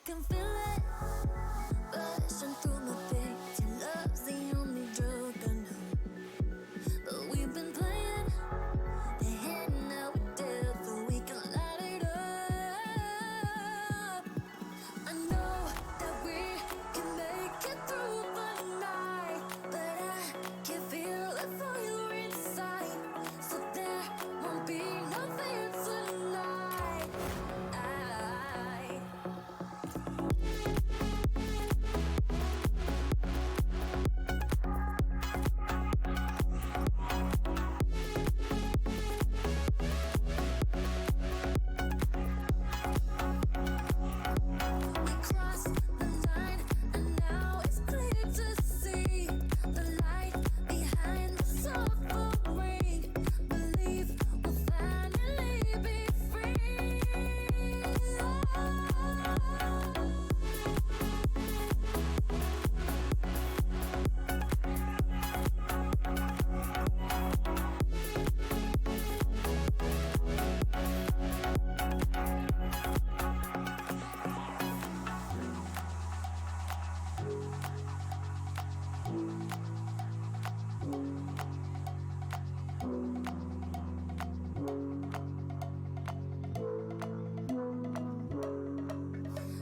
can feel it rushing through my veins. Your love's the only drug I know. But we've been playing the hand now we're dead, so we can light it up. I know that we can make it through the night, but I can feel it for you inside. So there won't be no fear tonight.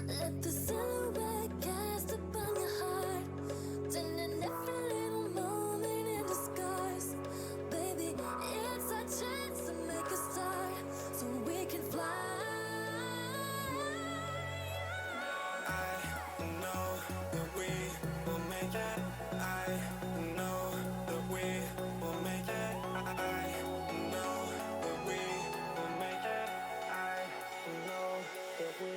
Let the silhouette cast upon your heart, turning every little moment into scars. Baby, it's our chance to make a start, so we can fly. I know that we will make it. I know that we will make it. I know that we will make it. I know that we.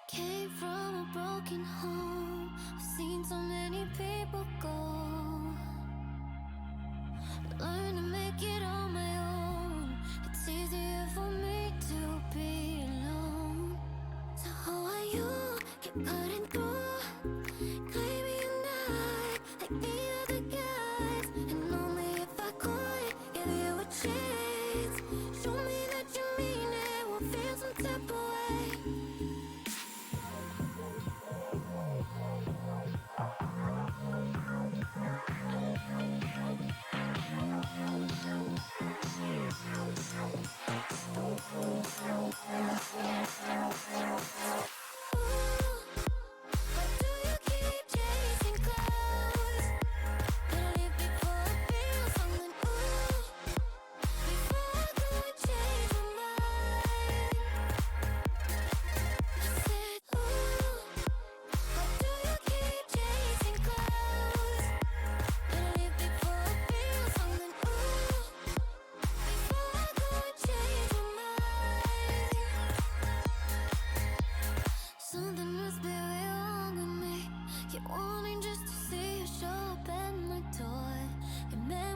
Came from a broken home. I've seen so many people go. Learn to make it on my own. It's easier for me to be alone. So how are you? Keep cutting through, claiming you're not like the other guys. And only if I could give you a chance, show me that you mean it, we'll feel some type of way.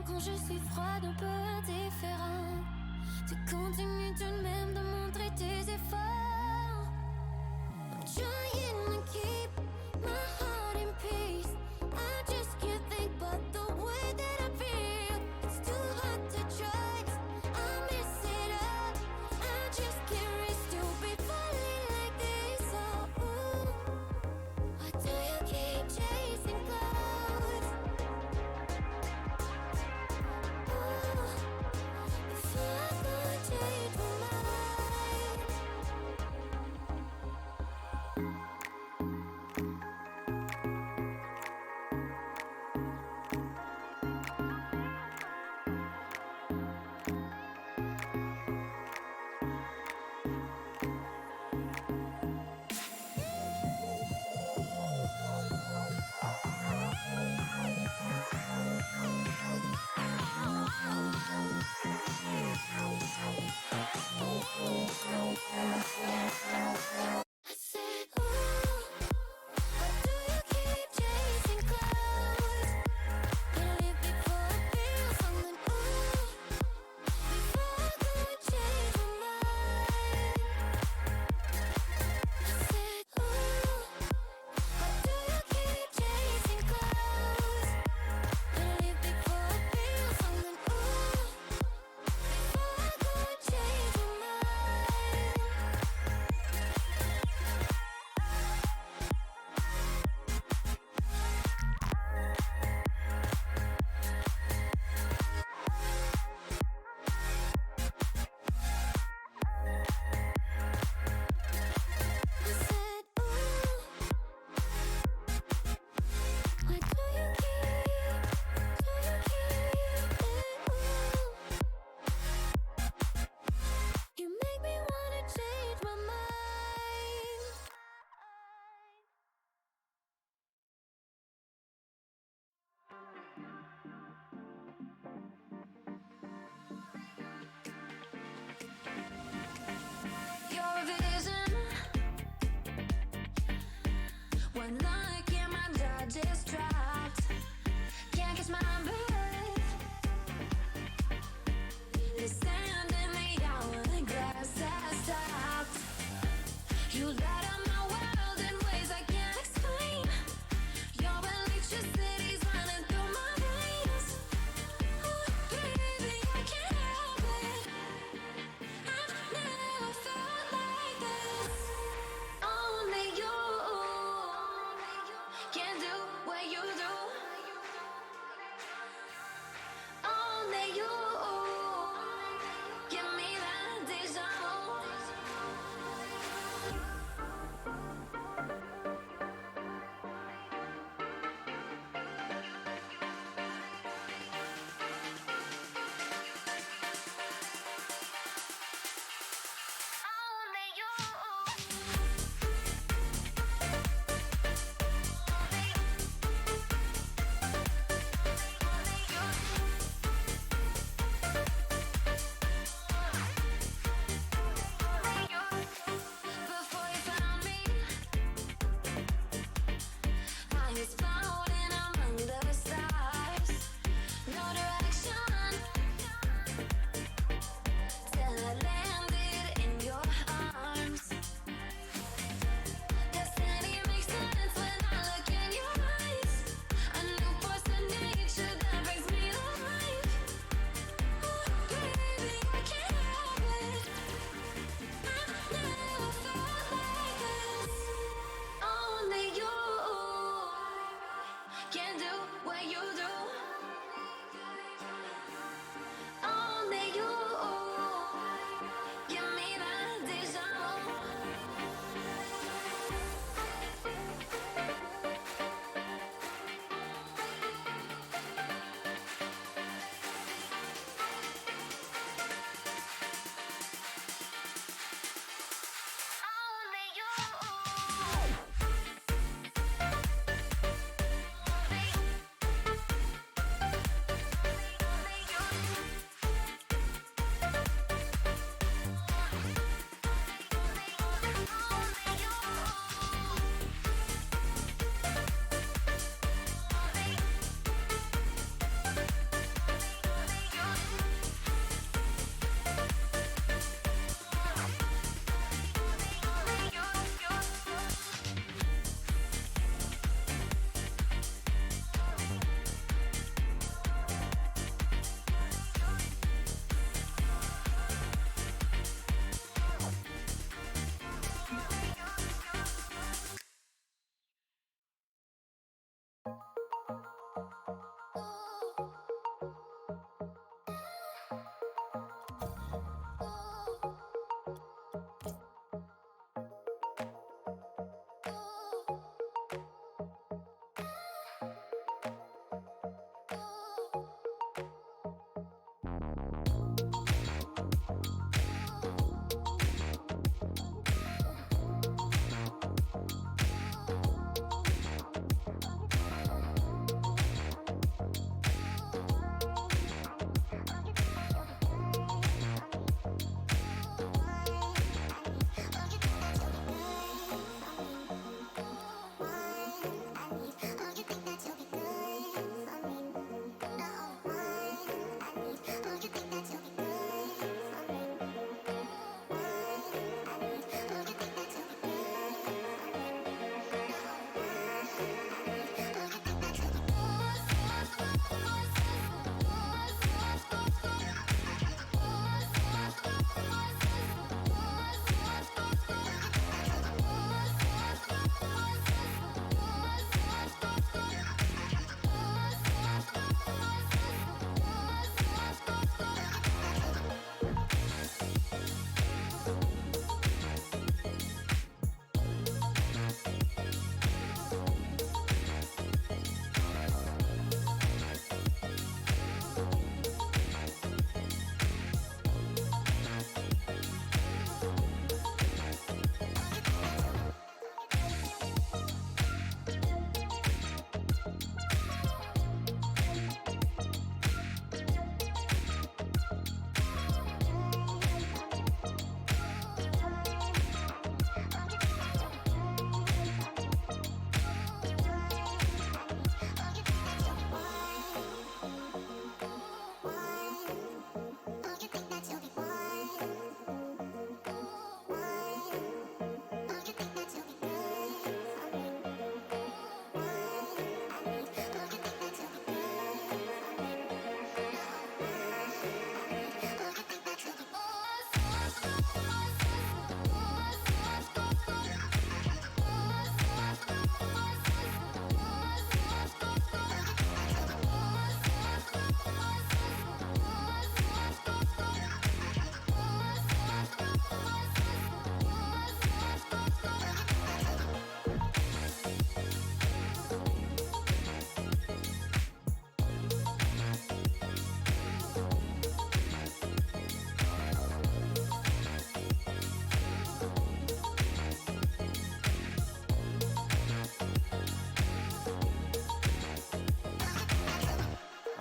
quand je suis froide, un peu indifférent. Tu continues tout de même de montrer tes efforts. I'm trying to keep my heart in peace. I just can't think but the way that I feel. It's too hard to trust. I mess it up. I just can't risk to be falling like this. Oh, ooh. Why do you keep chasing clouds? Ooh. If I could change my mind.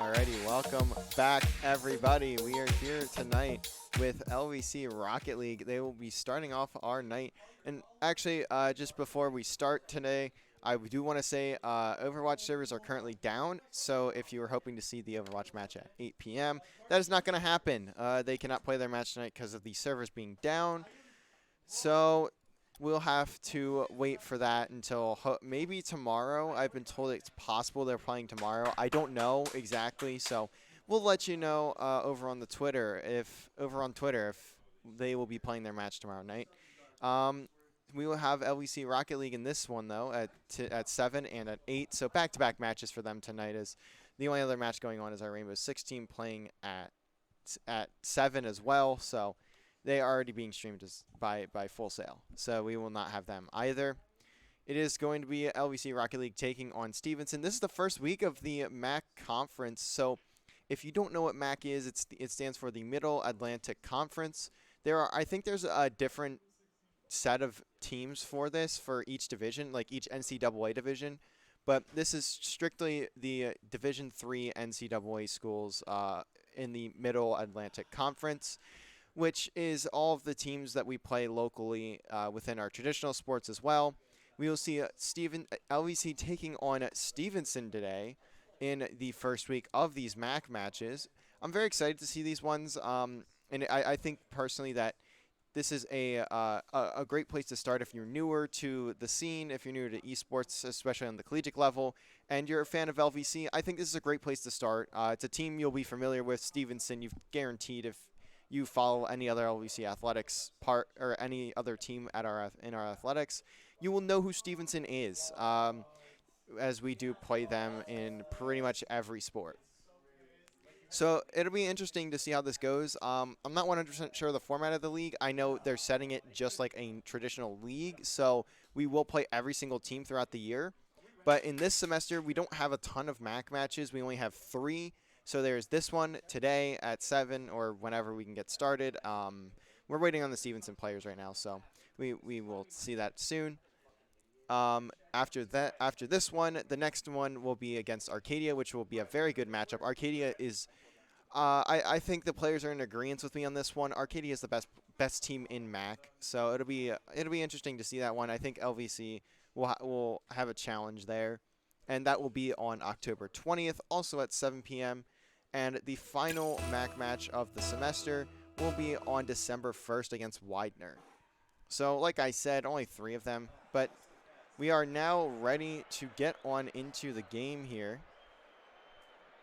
Alrighty, welcome back, everybody. We are here tonight with LVC Rocket League. They will be starting off our night. And actually, just before we start today, I do want to say Overwatch servers are currently down. So if you were hoping to see the Overwatch match at 8 p.m., that is not going to happen. They cannot play their match tonight because of the servers being down. So we'll have to wait for that until maybe tomorrow. I've been told it's possible they're playing tomorrow. I don't know exactly, so we'll let you know over on Twitter if they will be playing their match tomorrow night. We will have LVC Rocket League in this one though at 7 and at 8. So back-to-back matches for them tonight. Is the only other match going on is our Rainbow Six team playing at 7 as well. So they are already being streamed by Full Sail, so we will not have them either. It is going to be LVC Rocket League taking on Stevenson. This is the first week of the MAC conference, so if you don't know what MAC is, it stands for the Middle Atlantic Conference. I think there's a different set of teams for this for each division, like each NCAA division, but this is strictly the Division III NCAA schools in the Middle Atlantic Conference, which is all of the teams that we play locally within our traditional sports as well. We will see LVC taking on Stevenson today in the first week of these MAC matches. I'm very excited to see these ones, and I think personally that this is a great place to start if you're newer to the scene, if you're newer to esports, especially on the collegiate level, and you're a fan of LVC. I think this is a great place to start. It's a team you'll be familiar with. Stevenson, you've guaranteed if you follow any other LVC athletics part or any other team in our athletics, you will know who Stevenson is. as we do play them in pretty much every sport. So it'll be interesting to see how this goes. I'm not 100% sure of the format of the league. I know they're setting it just like a traditional league, so we will play every single team throughout the year. But in this semester, we don't have a ton of MAC matches. We only have 3. So there's this one today at 7 or whenever we can get started. We're waiting on the Stevenson players right now, so we will see that soon. After this one, the next one will be against Arcadia, which will be a very good matchup. Arcadia is, I think the players are in agreement with me on this one. Arcadia is the best team in MAC, so it'll be interesting to see that one. I think LVC will have a challenge there, and that will be on October 20th, also at 7 p.m. And the final MAC match of the semester will be on December 1st against Widener. So, like I said, only 3 of them, but we are now ready to get on into the game here.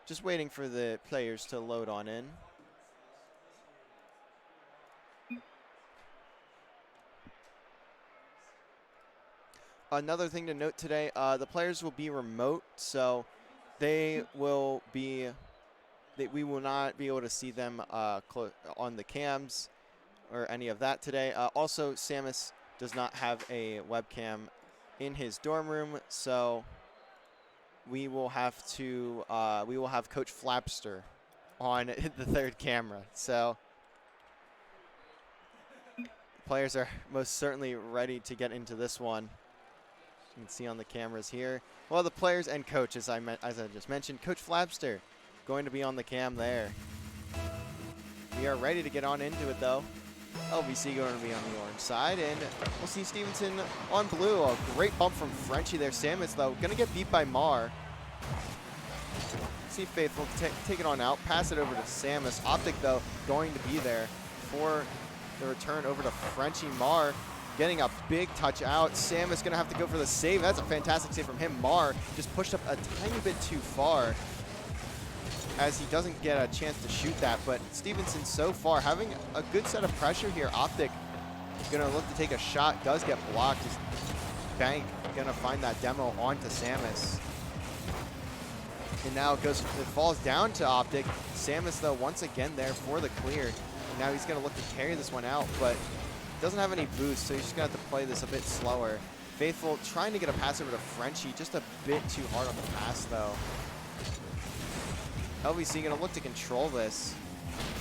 Just waiting for the players to load on in. Another thing to note today, the players will be remote, so we will not be able to see them on the cams or any of that today. Also, Samus does not have a webcam in his dorm room, so we will have Coach Flapster on the 3rd camera. So the players are most certainly ready to get into this one. You can see on the cameras here. Well, the players and coach, as I just mentioned, Coach Flapster going to be on the cam there. We are ready to get on into it, though. LVC going to be on the orange side, and we'll see Stevenson on blue. A great bump from Frenchie there. Samus, though, going to get beat by Mar. See Faithful take it on out, pass it over to Samus. Optic, though, going to be there for the return over to Frenchie. Mar getting a big touch out. Samus going to have to go for the save. That's a fantastic save from him. Mar just pushed up a tiny bit too far, as he doesn't get a chance to shoot that. But Stevenson so far having a good set of pressure here. Optic gonna look to take a shot, does get blocked. Just Bank gonna find that demo onto Samus. And now it falls down to Optic. Samus, though, once again there for the clear. And now he's gonna look to carry this one out, but doesn't have any boost, so he's just gonna have to play this a bit slower. Faithful trying to get a pass over to Frenchie, just a bit too hard on the pass, though. LVC going to look to control this.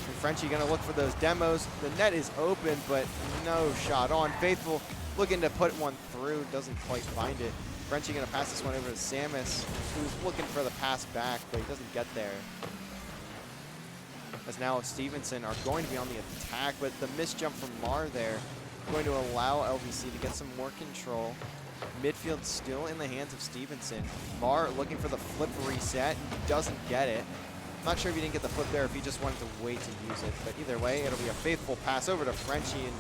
And Frenchie going to look for those demos. The net is open, but no shot on. Faithful looking to put one through, doesn't quite find it. Frenchie going to pass this one over to Samus, who's looking for the pass back, but he doesn't get there. As now Stevenson are going to be on the attack, but the missed jump from Mar there going to allow LVC to get some more control. Midfield still in the hands of Stevenson. Mar looking for the flip reset, doesn't get it. Not sure if he didn't get the flip there, if he just wanted to wait to use it. But either way, it'll be a Faithful pass over to Frenchie. And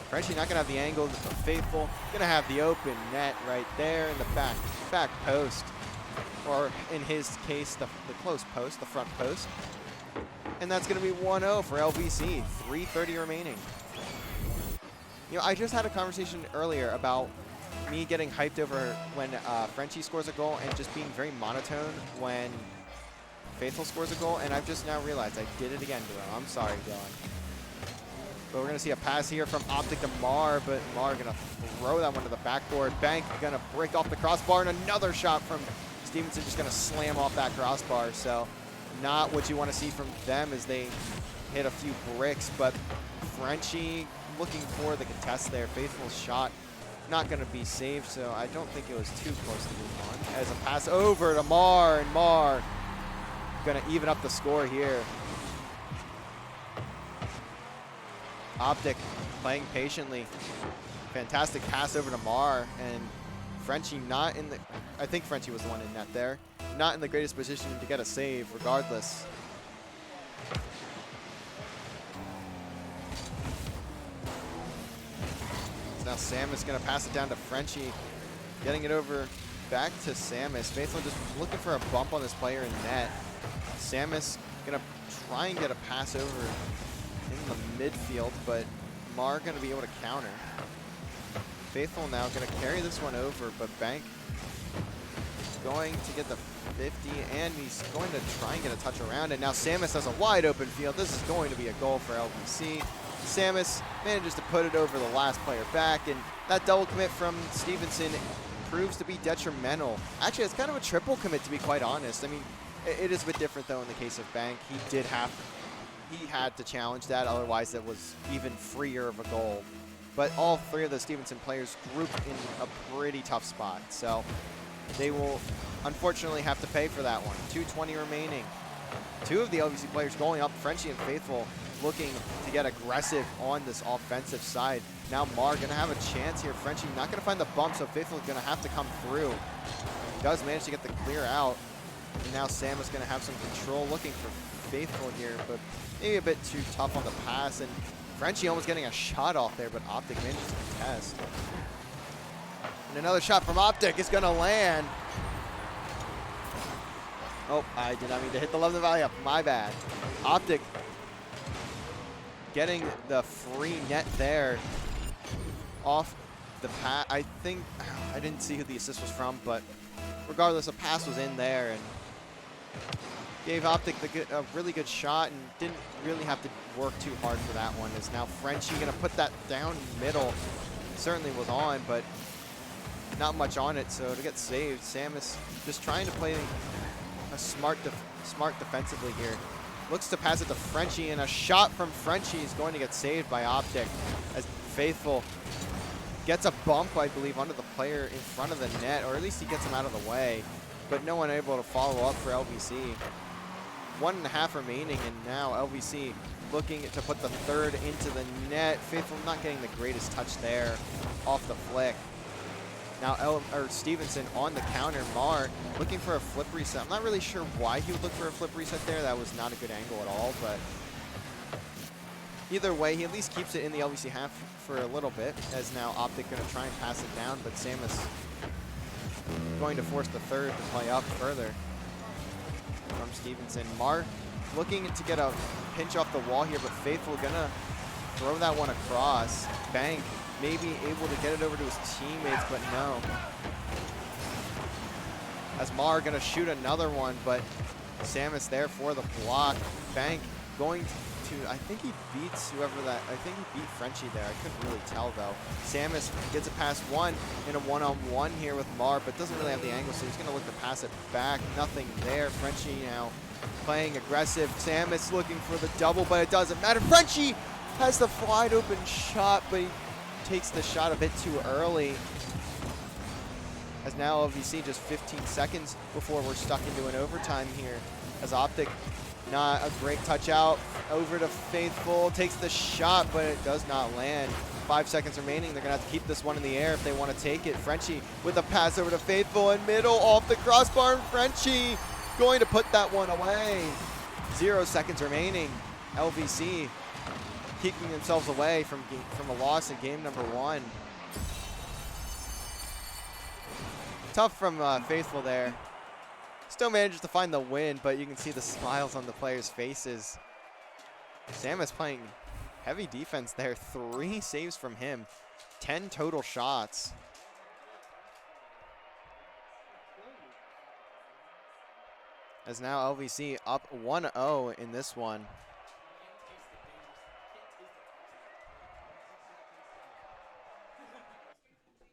Frenchie not going to have the angle. Faithful going to have the open net right there in the back post. Or in his case, the close post, the front post. And that's going to be 1-0 for LVC. 3:30 remaining. You know, I just had a conversation earlier about me getting hyped over when Frenchie scores a goal and just being very monotone when Faithful scores a goal, and I've just now realized I did it again to him. I'm sorry, Dylan. But we're going to see a pass here from Optic to Mar, but Mar going to throw that one to the backboard. Bank going to break off the crossbar, and another shot from Stevenson just going to slam off that crossbar. So not what you want to see from them as they hit a few bricks, but Frenchie looking for the contest there. Faithful's shot not going to be saved, so I don't think it was too close to move on. As a pass over to Mar, and Mar going to even up the score here. Optic playing patiently. Fantastic pass over to Mar, and Frenchie not in the, I think Frenchie was the one in net there. Not in the greatest position to get a save regardless. So now Samus going to pass it down to Frenchie, getting it over back to Samus. Faithful just looking for a bump on this player in net. Samus going to try and get a pass over in the midfield, but Mar going to be able to counter. Faithful now going to carry this one over, but Bank going to get the 50, and he's going to try and get a touch around it. Now Samus has a wide open field. This is going to be a goal for LVC. Samus manages to put it over the last player back, and that double commit from Stevenson proves to be detrimental. Actually, it's kind of a triple commit, to be quite honest. I mean, it is a bit different, though, in the case of Bank. He had to challenge that, otherwise it was even freer of a goal. But all three of the Stevenson players grouped in a pretty tough spot, so they will unfortunately have to pay for that one. 2:20 remaining. Two of the LVC players going up, Frenchie and Faithful, looking to get aggressive on this offensive side. Now Mar gonna have a chance here. Frenchie not gonna find the bump, so Faithful is gonna have to come through. He does manage to get the clear out. And now Sam is gonna have some control, looking for Faithful here, but maybe a bit too tough on the pass. And Frenchie almost getting a shot off there, but Optic manages to contest. And another shot from Optic is gonna land. Oh, I did not mean to hit the Love the Valley up, my bad. Optic getting the free net there off the pass. I think, I didn't see who the assist was from, but regardless, a pass was in there and gave Optic a really good shot and didn't really have to work too hard for that one. Is now Frenchie gonna put that down middle. Certainly was on, but not much on it, so to get saved, Samus just trying to play a smart defensively here. Looks to pass it to Frenchie, and a shot from Frenchie is going to get saved by Optic as Faithful gets a bump, I believe, onto the player in front of the net, or at least he gets him out of the way, but no one able to follow up for LVC. 1.5 remaining, and now LVC looking to put the third into the net. Faithful not getting the greatest touch there off the flick. Now Stevenson on the counter. Mar looking for a flip reset. I'm not really sure why he would look for a flip reset there. That was not a good angle at all, but either way, he at least keeps it in the LVC half for a little bit, as now Optic going to try and pass it down, but Samus going to force the third to play up further from Stevenson. Mar looking to get a pinch off the wall here, but Faithful going to throw that one across. Bank maybe able to get it over to his teammates, but no. As Mar gonna shoot another one, but Samus there for the block. Bank going to, I think he beats whoever that, I think he beat Frenchie there. I couldn't really tell though. Samus gets it past one in a one-on-one here with Mar, but doesn't really have the angle, so he's gonna look to pass it back. Nothing there. Frenchie now playing aggressive. Samus looking for the double, but it doesn't matter. Frenchie has the wide open shot, but he takes the shot a bit too early. As now LVC just 15 seconds before we're stuck into an overtime here. As Optic, not a great touch out. Over to Faithful, takes the shot, but it does not land. 5 seconds remaining. They're gonna have to keep this one in the air if they want to take it. Frenchie with a pass over to Faithful in middle, off the crossbar, and Frenchie going to put that one away. 0 seconds remaining. LVC keeping themselves away from a loss in game number 1. Tough from Faithful there. Still manages to find the win, but you can see the smiles on the players' faces. Samus playing heavy defense there. 3 saves from him. 10 total shots. As now LVC up 1-0 in this one.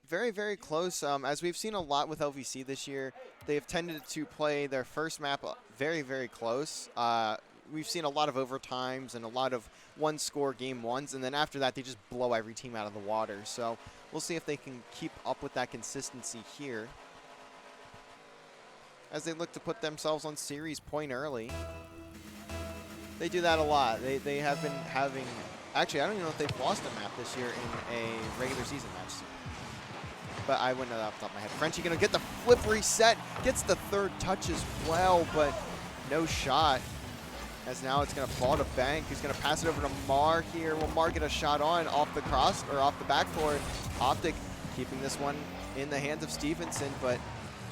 Very, very close. As we've seen a lot with LVC this year, they have tended to play their first map very, very close. We've seen a lot of overtimes and a lot of one-score game ones, and then after that, they just blow every team out of the water. So we'll see if they can keep up with that consistency here as they look to put themselves on series point early. They do that a lot. They have been having... Actually, I don't even know if they've lost a map this year in a regular season match. But I wouldn't know that off the top of my head. Frenchie gonna get the flip reset, gets the third touch as well, but no shot. As now it's gonna fall to Bank, who's gonna pass it over to Mar here. Will Mar get a shot on off the cross or off the backboard? Optic keeping this one in the hands of Stevenson, but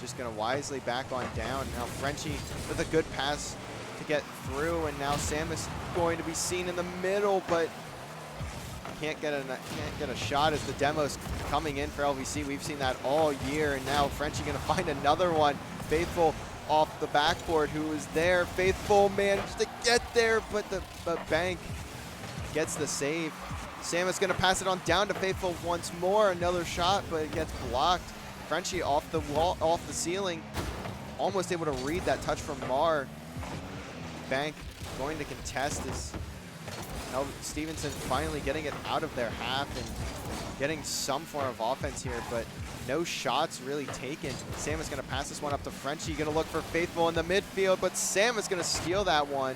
just gonna wisely back on down. Now Frenchie with a good pass to get through, and now Samus going to be seen in the middle, but can't get a shot as the demo's coming in for LVC. We've seen that all year, and now Frenchie gonna find another one. Faithful off the backboard, who is there. Faithful managed to get there, but the Bank gets the save. Samus gonna pass it on down to Faithful once more. Another shot, but it gets blocked. Frenchie off the wall, off the ceiling. Almost able to read that touch from Mar. Bank going to contest is Stevenson finally getting it out of their half and getting some form of offense here, but no shots really taken. Samus gonna pass this one up to Frenchie. Gonna look for Faithful in the midfield, but Samus gonna steal that one.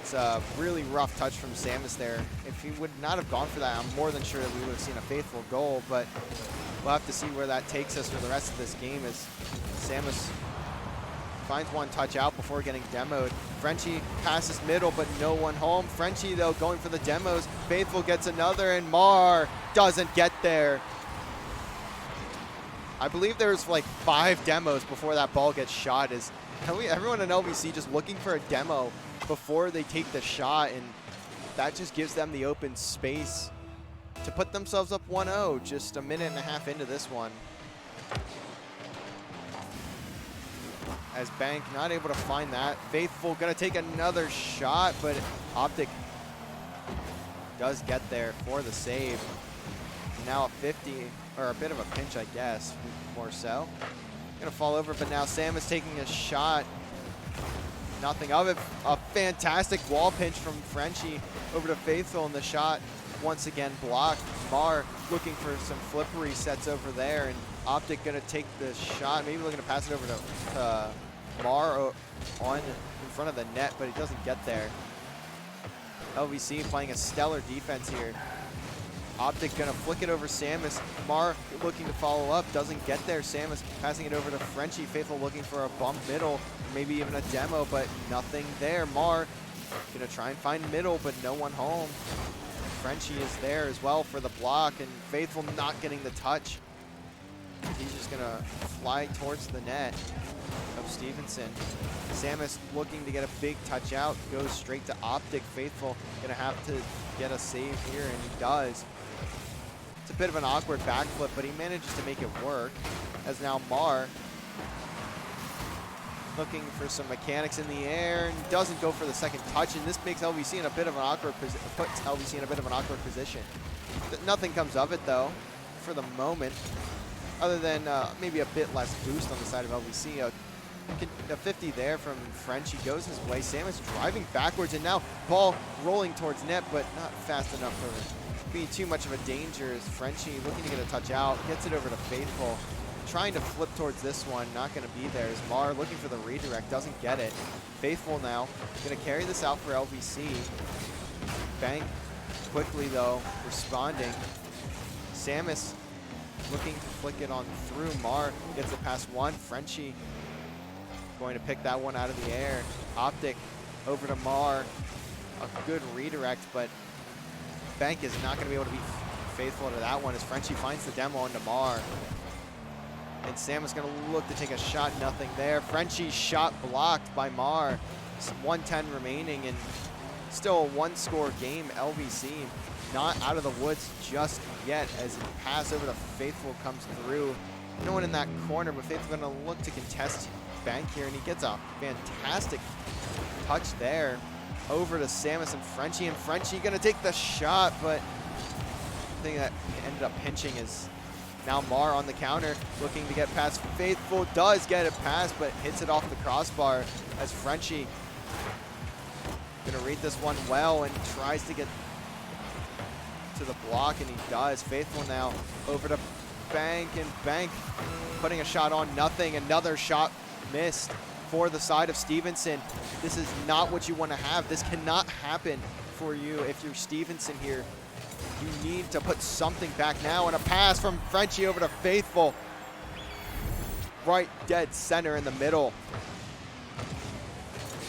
It's a really rough touch from Samus there. If he would not have gone for that, I'm more than sure that we would have seen a Faithful goal, but we'll have to see where that takes us for the rest of this game as Samus finds one touch out before getting demoed. Frenchie passes middle, but no one home. Frenchie, though, going for the demos. Faithful gets another, and Mar doesn't get there. I believe there's like 5 demos before that ball gets shot. Everyone in LVC just looking for a demo before they take the shot, and that just gives them the open space to put themselves up 1-0 just a minute and a half into this one. As Bank not able to find that. Faithful gonna take another shot, but Optic does get there for the save. Now at 50, or a bit of a pinch, I guess, more so. Gonna fall over, but now Samus taking a shot. Nothing of it. A fantastic wall pinch from Frenchie over to Faithful, and the shot once again blocked. Mar looking for some flippery sets over there, and Optic gonna take the shot. Maybe looking to pass it over to Mar in front of the net, but he doesn't get there. LVC playing a stellar defense here. Optic gonna flick it over Samus. Mar looking to follow up, doesn't get there. Samus passing it over to Frenchie. Faithful looking for a bump middle, maybe even a demo, but nothing there. Mar gonna try and find middle, but no one home. Frenchie is there as well for the block, and Faithful not getting the touch. He's just gonna fly towards the net of Stevenson. Samus looking to get a big touch out, goes straight to Optic. Faithful gonna have to get a save here, and he does. It's a bit of an awkward backflip, but he manages to make it work. As now Mar looking for some mechanics in the air and doesn't go for the second touch, and this makes LVC in a bit of an awkward puts LVC in a bit of an awkward position. Nothing comes of it though, for the moment, other than maybe a bit less boost on the side of LVC. A 50 there from Frenchie goes his way. Samus driving backwards, and now ball rolling towards net, but not fast enough for being too much of a danger as Frenchie looking to get a touch out, gets it over to Faithful. Trying to flip towards this one, not going to be there. As Mar looking for the redirect, doesn't get it. Faithful now going to carry this out for LVC. Bank quickly though, responding. Samus looking to flick it on through. Mar gets it past one. Frenchie going to pick that one out of the air. Optic over to Mar. A good redirect, but Bank is not going to be able to be faithful to that one as Frenchie finds the demo onto Mar. And Samus going to look to take a shot, nothing there. Frenchie's shot blocked by Mar. 1:10 remaining, and still a one-score game. LVC not out of the woods just yet as the pass over to Faithful comes through. No one in that corner, but Faithful going to look to contest Bank here, and he gets a fantastic touch there over to Samus and Frenchie going to take the shot, but the thing that ended up pinching is now Mar on the counter, looking to get past Faithful, does get it past, but hits it off the crossbar as Frenchie gonna read this one well and tries to get to the block, and he does. Faithful now over to Bank, and Bank putting a shot on, nothing. Another shot missed for the side of Stevenson. This is not what you want to have. This cannot happen for you if you're Stevenson here. You need to put something back now, and a pass from Frenchie over to Faithful. Right dead center in the middle.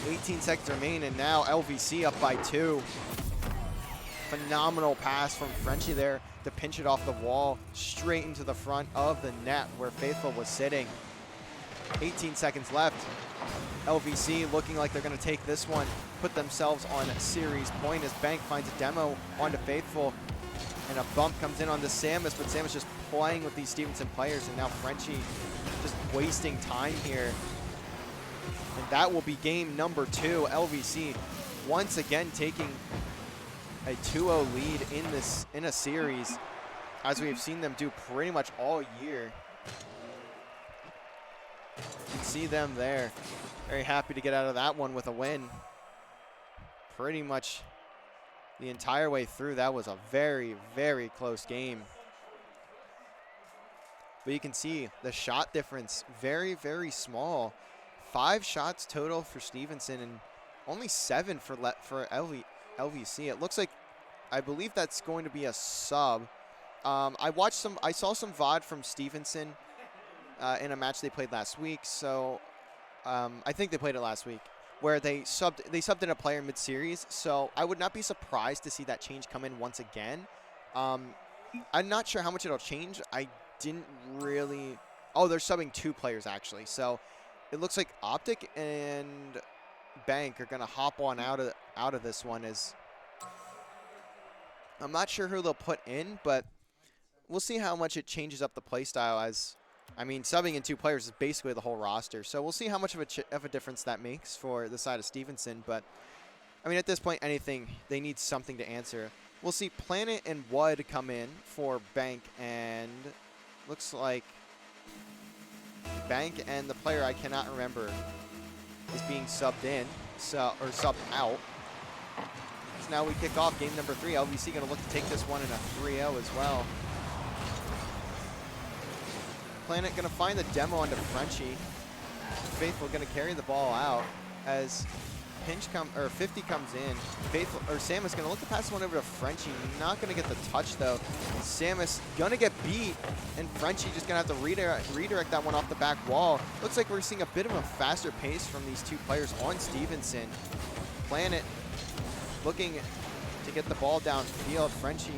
18 seconds remain, and now LVC up by 2. Phenomenal pass from Frenchie there to pinch it off the wall straight into the front of the net where Faithful was sitting. 18 seconds left. LVC looking like they're going to take this one, put themselves on a series point as Bank finds a demo onto Faithful, and a bump comes in onto Samus, but Samus just playing with these Stevenson players, and now Frenchie just wasting time here. And that will be game number 2. LVC once again taking a 2-0 lead in a series, as we've seen them do pretty much all year. You can see them there. Very happy to get out of that one with a win. Pretty much the entire way through, that was a very, very close game. But you can see the shot difference, very, very small. 5 shots total for Stevenson and only 7 for LVC. It looks like, I believe that's going to be a sub. I saw some VOD from Stevenson in a match they played last week. So I think they played it last week, where they subbed in a player mid-series. So I would not be surprised to see that change come in once again. I'm not sure how much it'll change. I didn't really. Oh, they're subbing 2 players actually. So it looks like Optic and Bank are gonna hop on out of this one. As I'm not sure who they'll put in, but we'll see how much it changes up the playstyle. As I mean, subbing in 2 players is basically the whole roster. So we'll see how much of a difference that makes for the side of Stevenson. But I mean, at this point, anything, they need something to answer. We'll see Planet and Wood come in for Bank, and looks like Bank and the player I cannot remember is being subbed in, or subbed out. So now we kick off game number 3. LVC going to look to take this one in a 3-0 as well. Planet going to find the demo onto Frenchie. Faithful going to carry the ball out as 50 comes in. Samus going to look to pass one over to Frenchie. Not going to get the touch though. Samus going to get beat, and Frenchie just going to have to redirect that one off the back wall. Looks like we're seeing a bit of a faster pace from these 2 players on Stevenson. Planet looking to get the ball downfield. Frenchie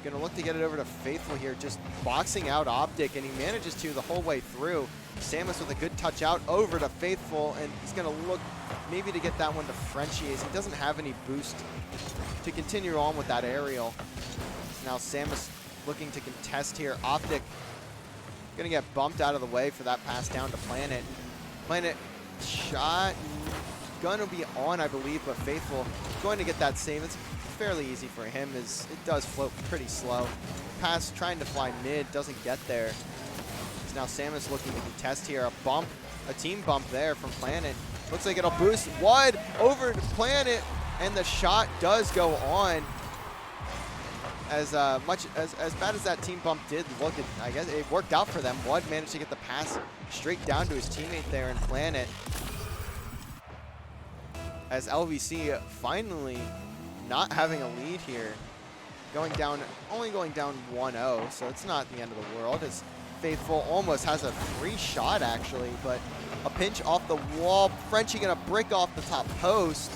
going to look to get it over to Faithful here, just boxing out Optic, and he manages to the whole way through. Samus with a good touch out over to Faithful, and he's going to look maybe to get that one to Frenchie, as he doesn't have any boost to continue on with that aerial. Now Samus looking to contest here. Optic going to get bumped out of the way for that pass down to Planet. Planet shot going to be on, I believe, but Faithful going to get that save. It's fairly easy for him, as it does float pretty slow. Pass trying to fly mid, doesn't get there. Now Samus looking to contest here. A team bump there from Planet. Looks like it'll boost Wood over to Planet, and the shot does go on. As bad as that team bump did look, I guess it worked out for them. Wood managed to get the pass straight down to his teammate there in Planet. As LVC finally not having a lead here, only going down 1-0, so it's not the end of the world. As Faithful almost has a free shot actually, but a pinch off the wall. Frenchie gonna break off the top post.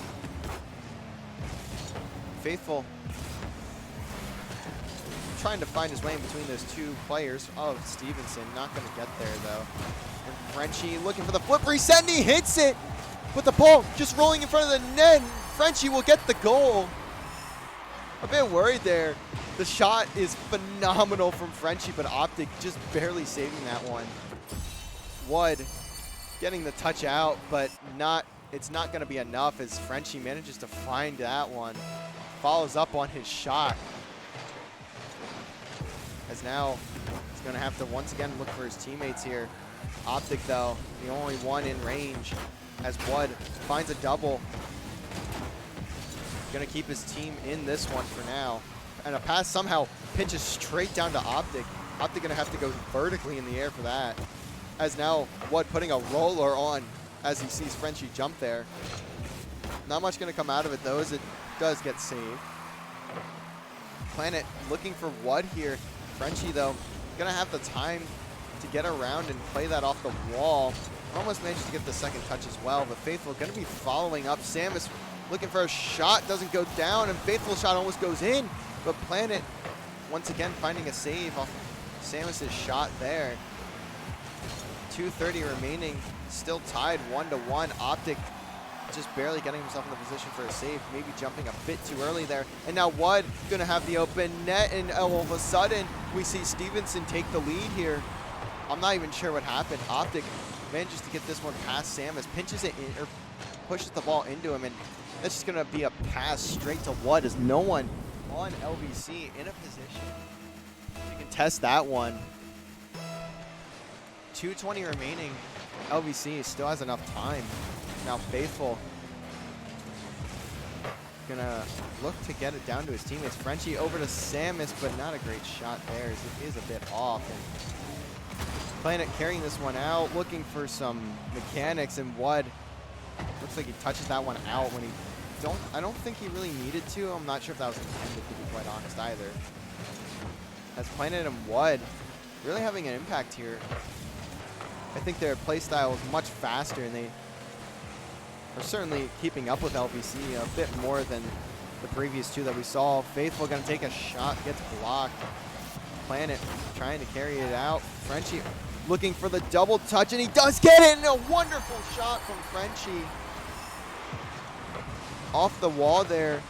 Faithful trying to find his way in between those 2 players of Stevenson. Not gonna get there though. And Frenchie looking for the flip reset, and he hits it with the ball just rolling in front of the net. Frenchie will get the goal. A bit worried there. The shot is phenomenal from Frenchie, but Optic just barely saving that one. Wood getting the touch out, but it's not going to be enough, as Frenchie manages to find that one. Follows up on his shot. As now he's going to have to once again look for his teammates here. Optic, though, the only one in range, as Wood finds a double. Going to keep his team in this one for now. And a pass somehow pitches straight down to Optic. Optic going to have to go vertically in the air for that. As now Wood putting a roller on as he sees Frenchie jump there. Not much going to come out of it though, as it does get saved. Planet looking for Wood here. Frenchie though going to have the time to get around and play that off the wall. Almost managed to get the second touch as well, but Faithful going to be following up. Samus looking for a shot, doesn't go down, and Faithful's shot almost goes in, but Planet once again finding a save off Samus's shot there. 2:30 remaining, still tied 1-1. Optic just barely getting himself in the position for a save, maybe jumping a bit too early there. And now Wood gonna have the open net, and all of a sudden we see Stevenson take the lead here. I'm not even sure what happened. Optic manages to get this one past Samus, pinches it in, or pushes the ball into him, and that's just going to be a pass straight to Wood as no one on LVC in a position to contest that one. 2:20 remaining. LVC still has enough time. Now Faithful gonna look to get it down to his teammates. Frenchie over to Samus, but not a great shot there. It is a bit off. And Planet carrying this one out, looking for some mechanics, and Wood looks like he touches that one out when I don't think he really needed to. I'm not sure if that was intended, to be quite honest, either. As Planet and Wood really having an impact here. I think their play style is much faster, and they are certainly keeping up with LVC a bit more than the previous two that we saw. Faithful gonna take a shot, gets blocked. Planet trying to carry it out. Frenchie looking for the double touch, and he does get it, and a wonderful shot from Frenchie. Off the wall there.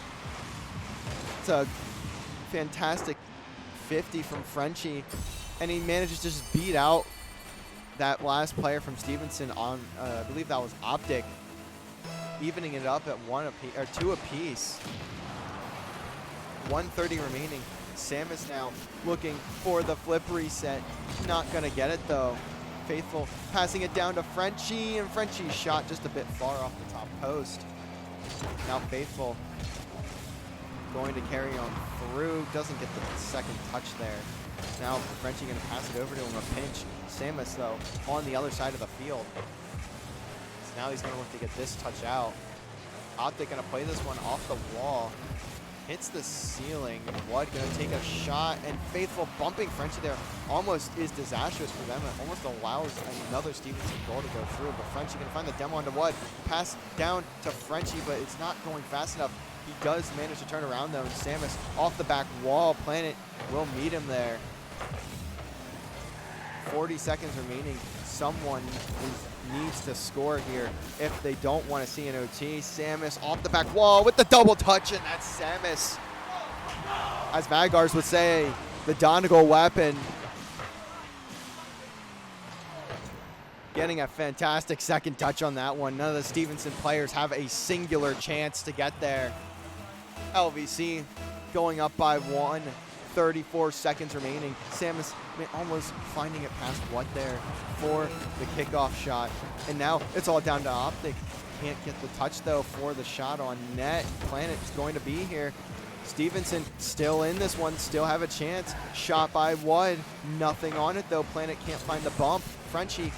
It's a fantastic 50 from Frenchie, and he manages to just beat out that last player from Stevenson on, I believe that was Optic, evening it up at 2 apiece. 1:30 remaining. Samus now looking for the flip reset. Not gonna get it though. Faithful passing it down to Frenchie, and Frenchie's shot just a bit far off the top post. Now Faithful going to carry on through, doesn't get the second touch there. Now Frenchie gonna pass it over to him, a pinch. Samus though on the other side of the field. So now he's gonna look to get this touch out. Optic gonna play this one off the wall. Hits the ceiling. Wood gonna take a shot, and Faithful bumping Frenchie there almost is disastrous for them. It almost allows another Stevenson goal to go through, but Frenchie gonna find the demo onto Wood. Pass down to Frenchie, but it's not going fast enough. He does manage to turn around though, and Samus off the back wall. Planet will meet him there. 40 seconds remaining. Someone needs to score here if they don't want to see an OT. Samus off the back wall with the double touch, and that's Samus. As Vagars would say, the Donegal weapon. Getting a fantastic second touch on that one. None of the Stevenson players have a singular chance to get there. LVC going up by 1. 34 seconds remaining. Samus almost finding it past Wood there for the kickoff shot. And now it's all down to Optic. Can't get the touch though for the shot on net. Planet's going to be here. Stevenson still in this one, still have a chance. Shot by Wood, nothing on it though. Planet can't find the bump. Frenchie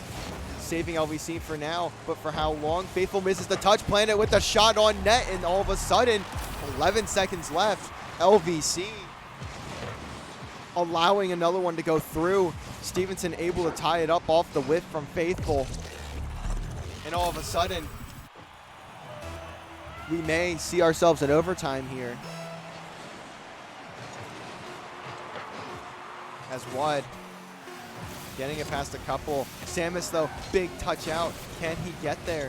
saving LVC for now, but for how long? Faithful misses the touch. Planet with the shot on net, and all of a sudden, 11 seconds left. LVC allowing another one to go through. Stevenson able to tie it up off the whiff from Faithful. And all of a sudden, we may see ourselves in overtime here. As Wood getting it past a couple. Samus though, big touch out. Can he get there?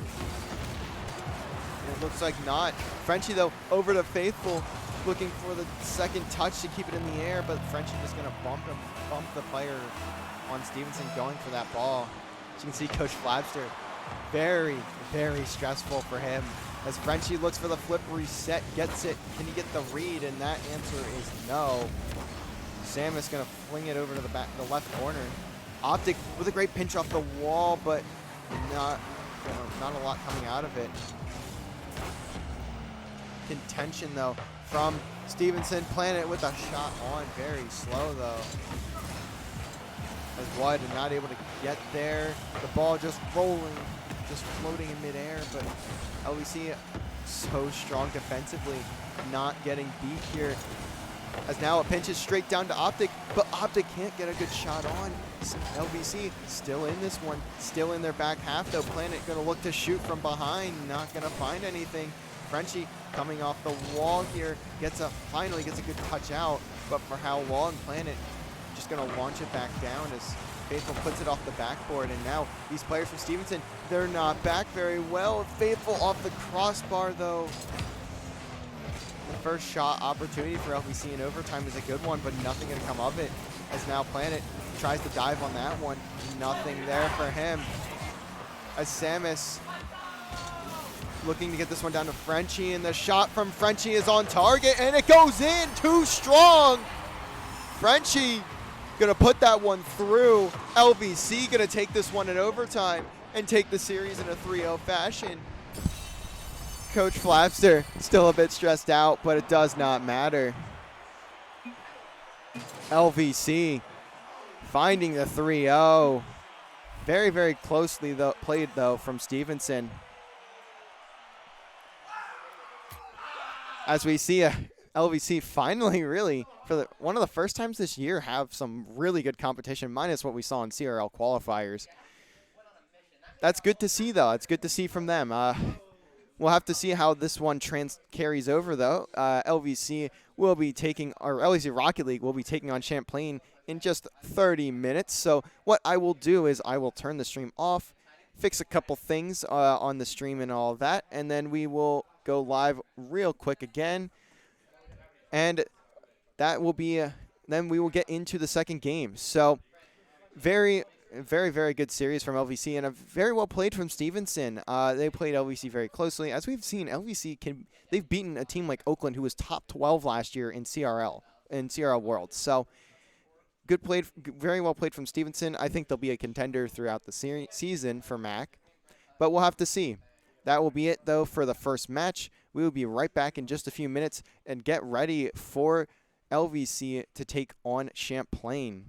It looks like not. Frenchie though, over to Faithful, looking for the second touch to keep it in the air, but Frenchie just gonna bump the player on Stevenson going for that ball. As you can see, Coach Flabster, very, very stressful for him. As Frenchie looks for the flip reset, gets it. Can he get the read? And that answer is no. Samus gonna fling it over to the left corner. Optic with a great pinch off the wall, but not a lot coming out of it. Contention though from Stevenson. Planet with a shot on, very slow though. As Wood not able to get there. The ball just rolling, just floating in midair, but LVC so strong defensively, not getting beat here. As now it pinches straight down to Optic, but Optic can't get a good shot on. LVC still in this one, still in their back half though. Planet gonna look to shoot from behind, not gonna find anything. Frenchie coming off the wall here, finally gets a good touch out, but for how long? Planet just gonna launch it back down as Faithful puts it off the backboard, and now these players from Stevenson, they're not back very well. Faithful off the crossbar though. The first shot opportunity for LVC in overtime is a good one, but nothing gonna come of it. as now Planet tries to dive on that one. Nothing there for him. As Samus looking to get this one down to Frenchie, and the shot from Frenchie is on target, and it goes in too strong. Frenchie gonna put that one through. LVC gonna take this one in overtime and take the series in a 3-0 fashion. Coach Flapster still a bit stressed out, but it does not matter. LVC finding the 3-0. Very, very closely played though from Stevenson. As we see LVC finally really, for one of the first times this year, have some really good competition, minus what we saw in CRL qualifiers. That's good to see though. It's good to see from them. We'll have to see how this one carries over though. LVC will be taking, or LVC Rocket League will be taking on Champlain in just 30 minutes. So what I will do is I will turn the stream off, fix a couple things on the stream and all of that, and then we will go live real quick again. And that will be, then we will get into the second game. So very, very good series from LVC, and a very well played from Stevenson. They played LVC very closely. As we've seen, LVC they've beaten a team like Oakland, who was top 12 last year in CRL World. So very well played from Stevenson. I think they'll be a contender throughout the season for MAC, but we'll have to see. That will be it though for the first match. We will be right back in just a few minutes and get ready for LVC to take on Champlain.